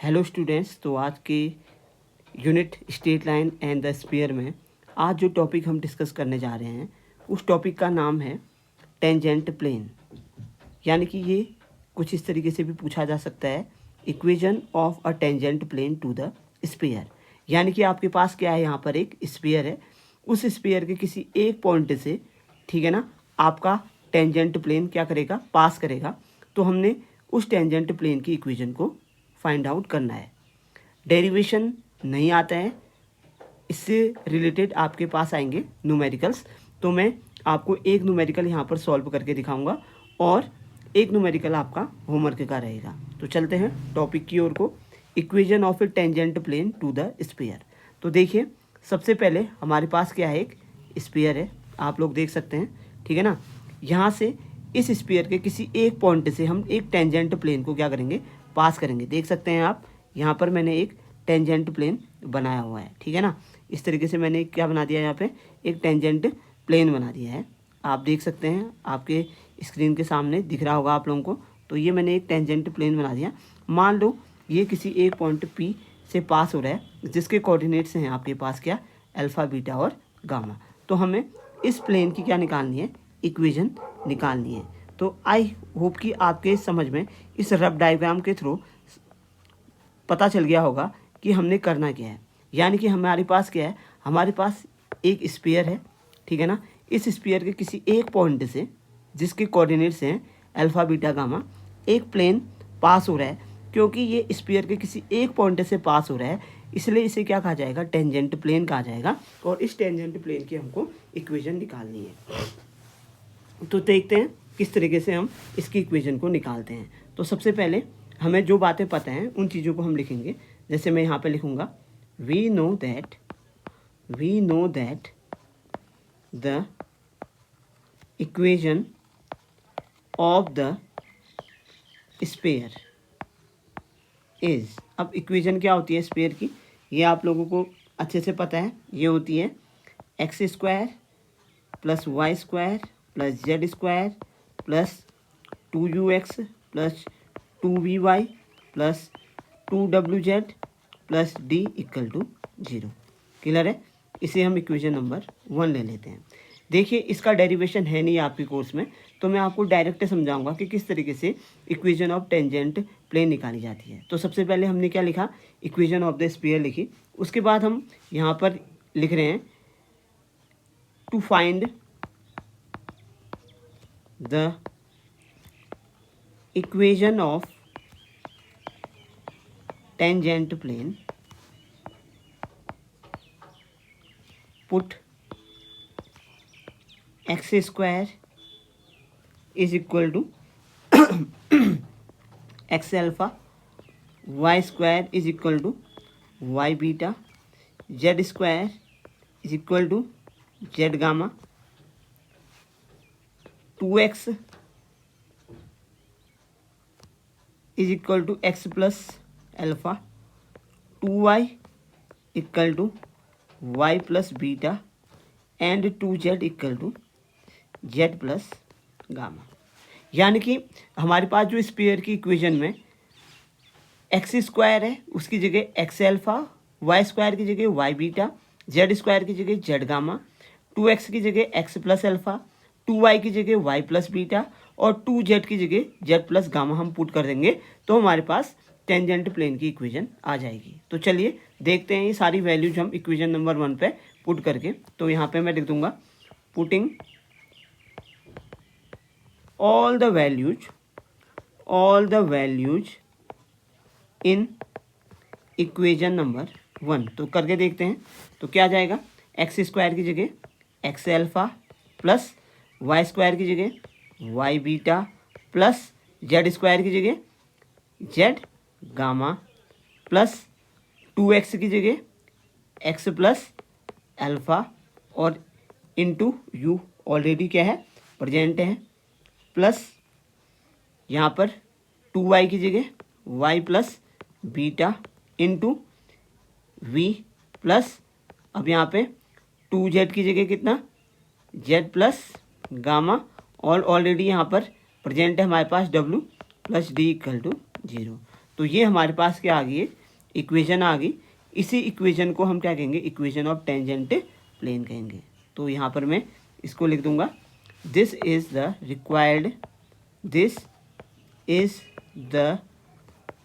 Hello students. तो आज के unit straight line and the sphere में आज जो टॉपिक हम डिस्कस करने जा रहे हैं उस टॉपिक का नाम है टेंजेंट प्लेन। यानी कि ये कुछ इस तरीके से भी पूछा जा सकता है, equation of a tangent plane to the sphere. यानी कि आपके पास क्या है, यहाँ पर एक स्फीयर है, उस स्फीयर के किसी एक पॉइंट से, ठीक है ना, आपका टेंजेंट प्लेन क्या करेगा, पास करेगा। तो हमने उस टेंजेंट प्लेन की इक्वेशन को फाइंड आउट करना है। डेरिवेशन नहीं आता है, इससे रिलेटेड आपके पास आएंगे न्यूमेरिकल्स। तो मैं आपको एक न्यूमेरिकल यहाँ पर सॉल्व करके दिखाऊंगा और एक न्यूमेरिकल आपका होमवर्क का रहेगा। तो चलते हैं टॉपिक की ओर को, equation of a tangent plane to the sphere. तो देखिए, सबसे पहले हमारे पास क्या है, एक स्फीयर है, आप लोग देख सकते हैं, ठीक है ना। यहाँ से इस स्फीयर के किसी एक पॉइंट से हम एक टेंजेंट प्लेन को क्या करेंगे, पास करेंगे। देख सकते हैं आप, यहाँ पर मैंने एक टेंजेंट प्लेन बनाया हुआ है, ठीक है ना। इस तरीके से मैंने क्या बना दिया, यहाँ पे एक टेंजेंट प्लेन बना दिया है। आप देख सकते हैं, आपके स्क्रीन के सामने दिख रहा होगा आप लोगों को। तो ये मैंने एक टेंजेंट प्लेन बना दिया। मान लो ये किसी एक पॉइंट P से पास हो रहा है, जिसके कोऑर्डिनेट्स हैं आपके पास क्या, अल्फा, बीटा और गामा। तो हमें इस प्लेन की क्या निकालनी है, इक्वेशन निकालनी है। तो आई होप कि आपके समझ में इस रफ डायग्राम के थ्रू पता चल गया होगा कि हमने करना क्या है। यानी कि हमारे पास क्या है, हमारे पास एक स्फीयर है, ठीक है ना। इस स्फीयर के किसी एक पॉइंट से, जिसके कोऑर्डिनेट्स हैं अल्फा, बीटा, गामा, एक प्लेन पास हो रहा है। क्योंकि ये स्फीयर के किसी एक पॉइंट से पास हो रहा है, इसलिए इसे क्या कहा जाएगा, टेंजेंट प्लेन कहा जाएगा। और इस टेंजेंट प्लेन की हमको इक्वेशन निकालनी है। तो देखते हैं किस तरीके से हम इसकी इक्वेशन को निकालते हैं। तो सबसे पहले हमें जो बातें पता हैं उन चीज़ों को हम लिखेंगे। जैसे मैं यहाँ पे लिखूँगा, we know that the equation of the sphere is. अब इक्वेशन क्या होती है स्फीयर की, ये आप लोगों को अच्छे से पता है। ये होती है x square plus y square plus z square plus 2ux plus 2vy plus 2wz plus d equal to 0। Clear है। इसे हम इक्वेशन नंबर 1 ले लेते हैं। देखिए, इसका डेरिवेशन है नहीं आपके कोर्स में, तो मैं आपको डायरेक्ट समझाऊंगा कि किस तरीके से इक्वेशन ऑफ टेंजेंट प्लेन निकाली जाती है। तो सबसे पहले हमने क्या लिखा, इक्वेशन ऑफ द स्फीयर लिखी। उसके बाद हम यहाँ पर लिख रहे हैं to find the equation of tangent plane, put x square is equal to x alpha, y square is equal to y beta, z square is equal to z gamma, 2x is equal to x plus alpha, 2y equal to y plus beta and 2z equal to z plus gamma. यानी कि हमारे पास जो sphere की equation में x square है, उसकी जगह x alpha, y square की जगह वाई बीटा, जेड स्क्वायर की जगह जेड गामा, 2x की जगह एक्स प्लस अल्फा, 2y की जगह वाई प्लस बीटा और 2z की जगह जेड प्लस गामा हम पुट कर देंगे, तो हमारे पास टेंजेंट प्लेन की इक्वेशन आ जाएगी। तो चलिए देखते हैं ये सारी वैल्यूज हम इक्वेशन नंबर 1 पे पुट करके। तो यहाँ पे मैं लिख दूंगा, putting all the values in equation number 1। तो करके देखते हैं। तो क्या आ जाएगा, एक्स स्क्वायर की जगह x alpha plus y square की जगह y beta plus z square की जगह जेड गामा प्लस 2x की जगह एक्स प्लस अल्फा और इंटू यू ऑलरेडी क्या है, प्रेजेंट है, प्लस यहाँ पर 2y की जगह y plus beta into v plus, अब यहाँ पे 2z की जगह कितना, z प्लस गामा और ऑलरेडी यहाँ पर प्रेजेंट है हमारे पास w plus d equal to 0। तो ये हमारे पास क्या आ गई, इक्वेशन आ गई। इसी इक्वेशन को हम क्या कहेंगे, इक्वेशन ऑफ टेंजेंट प्लेन कहेंगे। तो यहाँ पर मैं इसको लिख दूंगा, this is the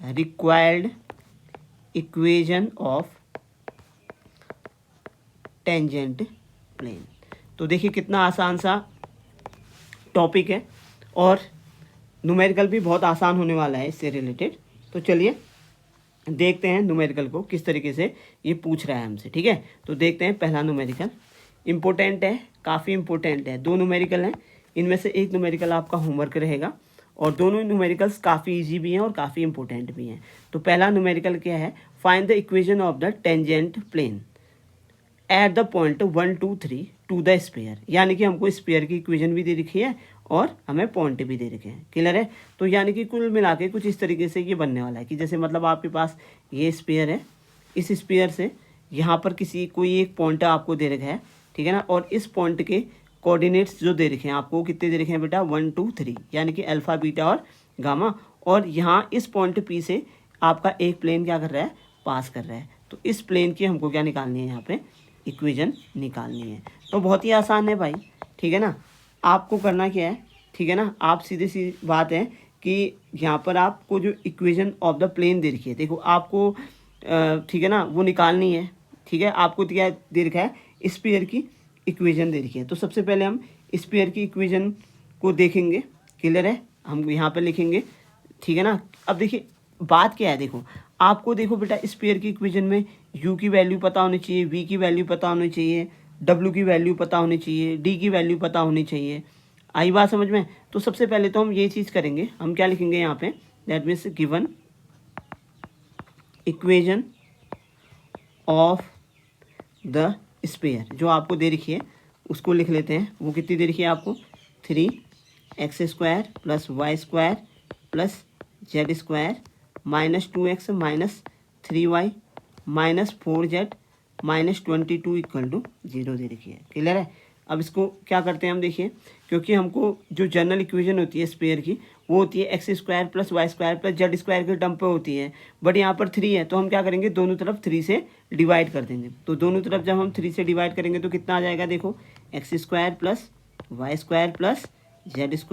required equation of tangent plane. तो देखिए कितना आसान सा टॉपिक है और न्यूमेरिकल भी बहुत आसान होने वाला है इससे रिलेटेड। तो चलिए देखते हैं न्यूमेरिकल को किस तरीके से ये पूछ रहा है हमसे, ठीक है। तो देखते हैं पहला न्यूमेरिकल, इम्पोर्टेंट है, काफ़ी इम्पोर्टेंट है। दो न्यूमेरिकल हैं, इनमें से एक न्यूमेरिकल आपका होमवर्क रहेगा और दोनों न्यूमेरिकल्स काफ़ी इजी भी हैं और काफ़ी इंपॉर्टेंट भी हैं। तो पहला न्यूमेरिकल क्या है, find the equation of the tangent plane at the point 1 2 3 to the sphere. यानी कि हमको स्पेयर की इक्वेशन भी दे रखी है और हमें पॉइंट भी दे रखे हैं, क्लियर है। तो यानी कि कुल मिला के कुछ इस तरीके से ये बनने वाला है कि जैसे मतलब आपके पास ये स्पेयर है, इस स्पेयर से यहाँ पर कोई एक पॉइंट आपको दे रखा है, ठीक है ना। और इस पॉइंट के कोऑर्डिनेट्स जो दे रखे हैं आपको, कितने दे रखे हैं बेटा, 1 2 3, यानी कि अल्फा बीटा और गामा। और यहाँ इस पॉइंट पी से आपका एक प्लेन क्या कर रहा है, पास कर रहा है। तो इस प्लेन की हमको क्या निकालनी है, यहाँ पे इक्वेशन निकालनी है। तो बहुत ही आसान है भाई, ठीक है ना। आपको करना क्या है, ठीक है ना, आप सीधी सी बात है कि यहाँ पर आपको जो इक्वेशन ऑफ द प्लेन दे रखी है, देखो आपको ठीक है ना वो निकालनी है, ठीक है। आपको क्या दे रखा है, स्फीयर की इक्वेशन दे रखी है। तो सबसे पहले हम स्फीयर की इक्वेशन को देखेंगे, क्लियर है, हम यहाँ पर लिखेंगे, ठीक है ना। अब देखिए बात क्या है, देखो आपको देखो बेटा स्फीयर की इक्वेशन में u की वैल्यू पता होनी चाहिए, v की वैल्यू पता होनी चाहिए, w की वैल्यू पता होनी चाहिए, d की वैल्यू पता होनी चाहिए। आई बात समझ में। तो सबसे पहले तो हम ये चीज़ करेंगे, हम क्या लिखेंगे यहाँ पे, that means given equation of the sphere, जो आपको दे रखी है उसको लिख लेते हैं। वो कितनी दे रखी है आपको, 3x² + y² + z² -2x - 3y -4z -22 = 0 दे रखी है, क्लियर है। अब इसको क्या करते हैं हम, देखिए क्योंकि हमको जो जनरल इक्वेशन होती है स्फीयर की वो होती है x² + y² + z² के टर्म पे होती है, बट यहाँ पर 3 है। तो हम क्या करेंगे, दोनों तरफ 3 से डिवाइड कर देंगे। तो दोनों तरफ जब हम 3 से डिवाइड करेंगे तो कितना आ जाएगा, देखो x² + y² + z²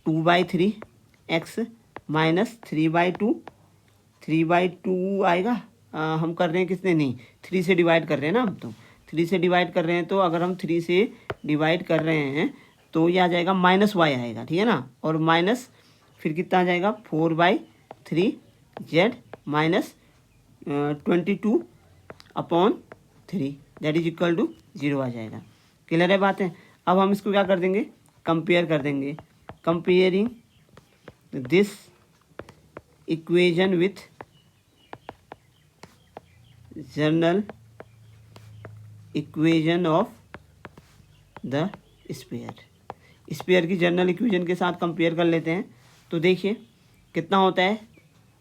-2/3x -3/2 आएगा। हम कर रहे हैं किसने, नहीं 3 से डिवाइड कर रहे हैं ना हम, तो 3 से डिवाइड कर रहे हैं। तो अगर हम 3 से डिवाइड कर रहे हैं तो ये आ जाएगा -y आएगा, ठीक है ना। और माइनस फिर कितना आ जाएगा, 4/3z -22/3 that is equal to 0 आ जाएगा, क्लियर है बात है। अब हम इसको क्या कर देंगे, कंपेयर कर देंगे, comparing this equation with general equation of the sphere की जनरल इक्वेशन के साथ कंपेयर कर लेते हैं। तो देखिए कितना होता है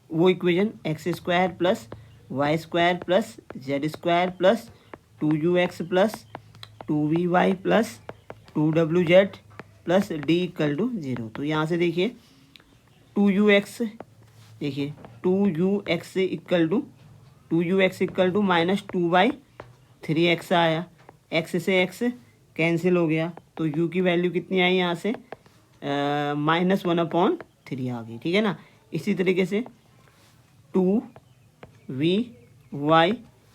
वो equation, x² + y² + z² + 2ux + 2vy + 2wz + d = 0। तो यहाँ से देखिए 2ux, देखिए 2ux -2/3x आया, x से x कैंसिल हो गया। तो u की वैल्यू कितनी आई यहाँ से, -1/3 आ गई, ठीक है ना। इसी तरीके से 2vy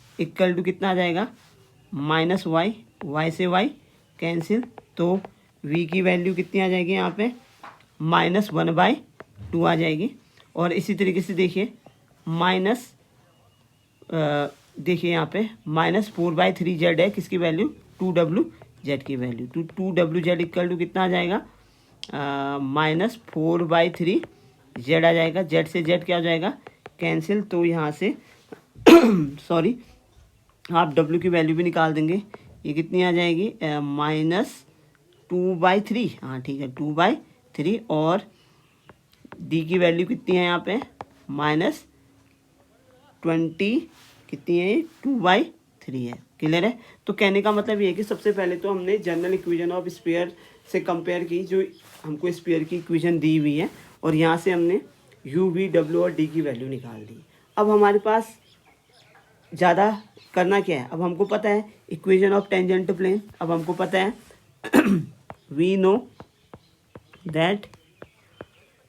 = कितना आ जाएगा, -y, y से y कैंसिल, तो v की वैल्यू कितनी आ जाएगी यहाँ पे, -1/2 आ जाएगी। और इसी तरीके से देखिए देखिए यहाँ पे -4/3z है, किसकी वैल्यू, 2wz की वैल्यू। तो 2wz = कितना आ जाएगा, -4/3z आ जाएगा। z से z क्या हो जाएगा, कैंसिल। तो यहाँ से सॉरी आप w की वैल्यू भी निकाल देंगे, ये कितनी आ जाएगी, -2/3, हाँ ठीक है 2/3। और d की वैल्यू कितनी है यहाँ पे, -20 कितनी है, 2/3 है, क्लियर है। तो कहने का मतलब ये है कि सबसे पहले तो हमने जनरल इक्वेशन ऑफ स्फीयर से कंपेयर की, जो हमको स्फीयर की इक्वेशन दी हुई है, और यहाँ से हमने यू वी डब्ल्यू और डी की वैल्यू निकाल दी। अब हमारे पास ज़्यादा करना क्या है, अब हमको पता है इक्वेशन ऑफ टेंजेंट प्लेन। अब हमको पता है we know that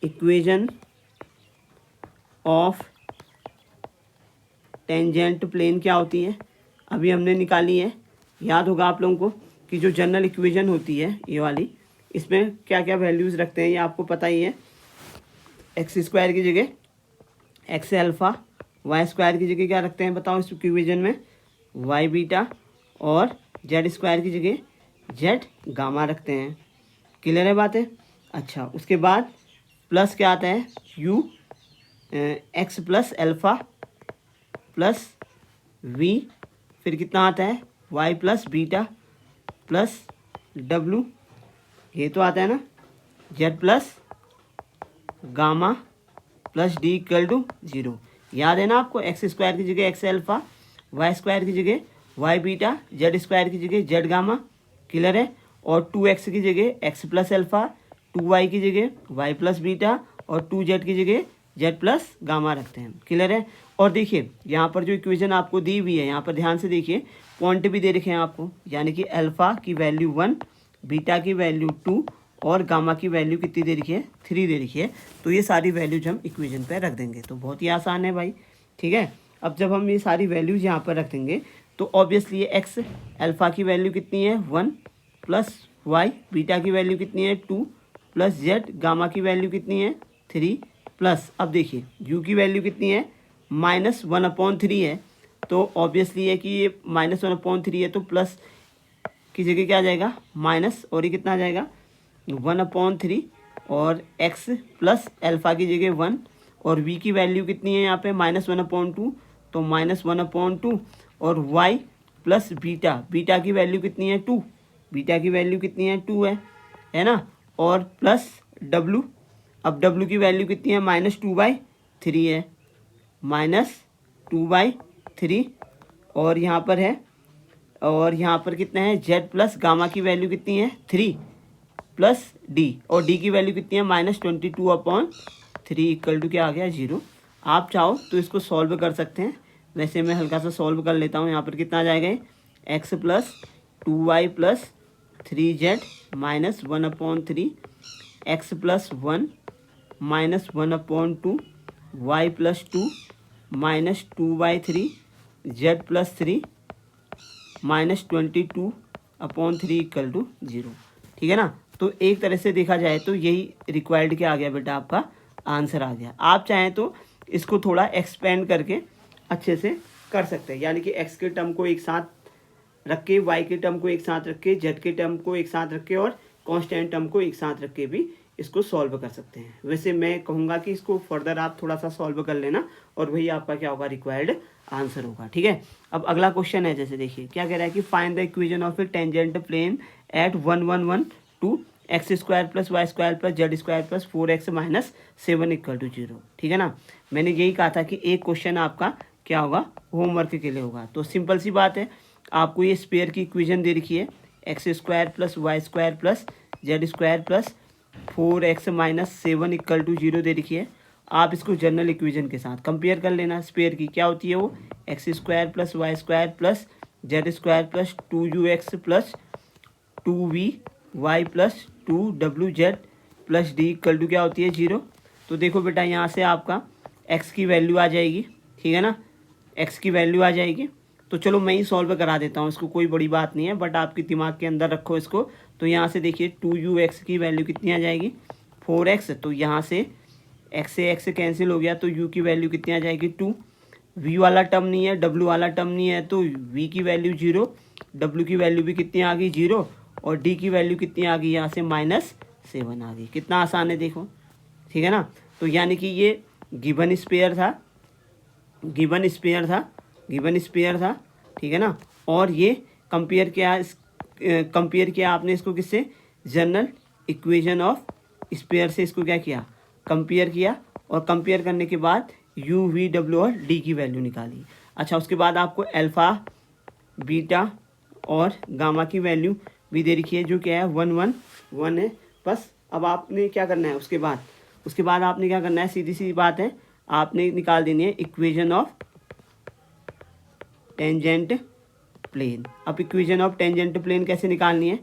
equation of tangent plane क्या होती है, अभी हमने निकाली है। याद होगा आप लोगों को कि जो जनरल इक्वेशन होती है ये वाली, इसमें क्या क्या वैल्यूज़ रखते हैं ये आपको पता ही है। एक्स स्क्वायर की जगह एक्स अल्फ़ा, वाई स्क्वायर की जगह क्या रखते हैं बताओ इस इक्वेशन में, वाई बीटा, और जेड स्क्वायर की जगह जेड गामा रखते हैं। क्लियर है बातें। अच्छा, उसके बाद प्लस क्या आता है, u x plus alpha plus v, फिर कितना आता है वाई प्लस बीटा प्लस डब्लू, ये तो आता है ना, z plus gamma plus d equal to 0। याद है ना आपको, एक्स स्क्वायर की जगह एक्स अल्फ़ा, वाई स्क्वायर की जगह वाई बीटा, जेड स्क्वायर की जगह जेड गामा। क्लियर है। और 2x की जगह एक्स प्लस अल्फ़ा, 2y की जगह वाई प्लस बीटा, और 2z की जगह जेड प्लस गामा रखते हैं। क्लियर है। और देखिए यहाँ पर जो इक्वेशन आपको दी हुई है, यहाँ पर ध्यान से देखिए, पॉइंट भी दे रखे हैं आपको, यानी कि अल्फ़ा की वैल्यू 1, बीटा की वैल्यू 2 और गामा की वैल्यू कितनी दे रखी है, 3 दे रखी है। तो ये सारी वैल्यूज हम इक्वेशन पे रख देंगे, तो बहुत ही आसान है भाई। ठीक है। अब जब हम ये सारी वैल्यूज यहाँ पर रख देंगे तो ऑब्वियसली एक्स अल्फ़ा की वैल्यू कितनी है 1 प्लस वाई, बीटा की वैल्यू कितनी है 2 प्लस जेड, गामा की वैल्यू कितनी है 3 प्लस, अब देखिए यू की वैल्यू कितनी है -1/3 है। तो ऑब्वियसली है कि ये -1/3 है, तो प्लस की जगह क्या आ जाएगा माइनस, और ये कितना आ जाएगा 1/3, और x प्लस अल्फ़ा की जगह 1, और v की वैल्यू कितनी है यहाँ पे -1/2, तो -1/2, और y प्लस बीटा, बीटा की वैल्यू कितनी है 2, बीटा की वैल्यू कितनी है 2 है ना, और प्लस w, अब w की वैल्यू कितनी है -2/3 है, -2/3, और यहाँ पर है, और यहाँ पर कितना है z प्लस गामा की वैल्यू कितनी है 3 प्लस डी, और डी की वैल्यू कितनी है -22/3 इक्वल टू क्या आ गया 0। आप चाहो तो इसको सॉल्व कर सकते हैं, वैसे मैं हल्का सा सॉल्व कर लेता हूँ। यहाँ पर कितना आ जाएगा x plus 2y plus 3z -1/3, एक्स plus 1 -1/2, y plus 2 -2/3, z plus 3 -22/3 equal to 0। ठीक है ना। तो एक तरह से देखा जाए तो यही रिक्वायर्ड क्या आ गया बेटा, आपका आंसर आ गया। आप चाहें तो इसको थोड़ा एक्सपेंड करके अच्छे से कर सकते हैं, यानी कि एक्स के टर्म को एक साथ रख के, वाई के टर्म को एक साथ रख के, जेड के टर्म को एक साथ रख के, और कांस्टेंट टर्म को एक साथ रख के भी इसको सॉल्व कर सकते हैं। वैसे मैं कहूँगा कि इसको फर्दर आप थोड़ा सा सॉल्व कर लेना, और वही आपका क्या होगा रिक्वायर्ड आंसर होगा। ठीक है। अब अगला क्वेश्चन है, जैसे देखिए क्या कह रहा है कि find the equation of a tangent plane at 1 1 1 2 x square plus y square plus z square plus 4x - 7 equal to 0। ठीक है ना। मैंने यही कहा था कि एक क्वेश्चन आपका क्या होगा होमवर्क के लिए होगा। तो सिंपल सी बात है, आपको ये स्पेयर की इक्वेशन दे रखी है, x square plus y square plus z square plus 4x - 7 equal to 0 दे रखी है। आप इसको जनरल इक्वेशन के साथ कंपेयर कर लेना। स्पेयर की क्या होती है वो, x square plus y square plus z square plus 2ux plus 2vy plus 2wz plus d equal to क्या होती है 0। तो देखो बेटा यहाँ से आपका x की वैल्यू आ जाएगी, ठीक है ना, x की वैल्यू आ जाएगी। तो चलो मैं ही सॉल्व करा देता हूँ इसको, कोई बड़ी बात नहीं है, बट आपके दिमाग के अंदर रखो इसको। तो यहाँ से देखिए 2ux की वैल्यू कितनी आ जाएगी 4x, तो यहाँ से x से x कैंसिल हो गया, तो u की वैल्यू कितनी आ जाएगी 2, v वाला टर्म नहीं है, w वाला टर्म नहीं है, तो v की वैल्यू 0, w की वैल्यू भी कितनी आ गई 0, और d की वैल्यू कितनी आ गई यहाँ से -7 आ गई। कितना आसान है देखो, ठीक है ना। तो यानी कि ये गिवन स्पेयर था, गिवन स्पेयर था, गिवन स्पेयर था, ठीक है ना। और ये कंपेयर किया आपने इसको किससे, जनरल इक्वेशन ऑफ स्पेयर से इसको क्या किया, कंपेयर किया, और कंपेयर करने के बाद यू वी डब्ल्यू और डी की वैल्यू निकाली। अच्छा, उसके बाद आपको अल्फ़ा बीटा और गामा की वैल्यू भी दे रखी है, जो क्या है 1 1 1 है। बस अब आपने क्या करना है, उसके बाद उसके बाद आपने क्या करना है, सीधी सी बात है, आपने निकाल देनी है इक्वेशन ऑफ टेंजेंट प्लेन। अब इक्वेशन ऑफ टेंजेंट प्लेन कैसे निकालनी है,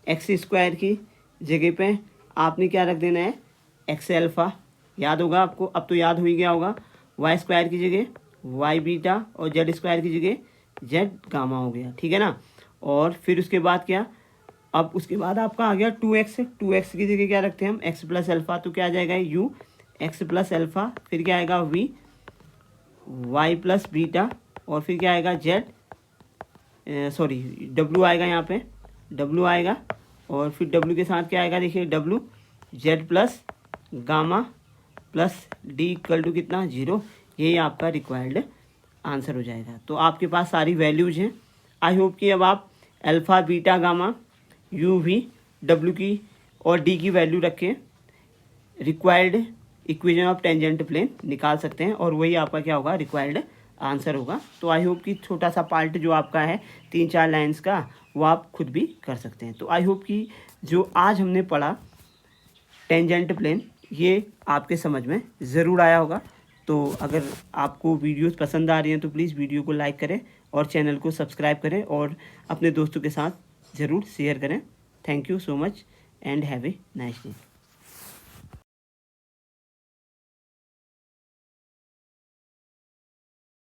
एक्स स्क्वायर की जगह पे आपने क्या रख देना है, एक्स अल्फ़ा, याद होगा आपको, अब तो याद हो ही गया होगा। वाई स्क्वायर की जगह वाई बीटा और जेड स्क्वायर की जगह जेड गामा हो गया, ठीक है ना। और फिर उसके बाद क्या, अब उसके बाद आपका आ गया 2x, 2x की जगह क्या रखते हैं हम, x प्लस अल्फ़ा, तो क्या आ जाएगा u x प्लस अल्फ़ा, फिर क्या आएगा v y प्लस बीटा, और फिर क्या आएगा z, सॉरी w आएगा यहाँ पे, w आएगा, और फिर w के साथ क्या आएगा, देखिए w z plus gamma plus d equal to कितना 0। यही आपका रिक्वायर्ड आंसर हो जाएगा। तो आपके पास सारी वैल्यूज हैं। आई होप कि अब आप alpha beta gamma u v डब्ल्यू की और डी की वैल्यू रख के required equation of tangent plane निकाल सकते हैं, और वही आपका क्या होगा, रिक्वायर्ड आंसर होगा। तो आई होप कि छोटा सा पार्ट जो आपका है 3-4 लाइन्स का, वो आप खुद भी कर सकते हैं। तो आई होप कि जो आज हमने पढ़ा टेंजेंट प्लेन, ये आपके समझ में ज़रूर आया होगा। तो अगर आपको वीडियोस पसंद आ रही हैं तो प्लीज़ वीडियो को लाइक करें और चैनल को सब्सक्राइब करें और अपने दोस्तों के साथ ज़रूर शेयर करें। Thank you so much and have a nice day.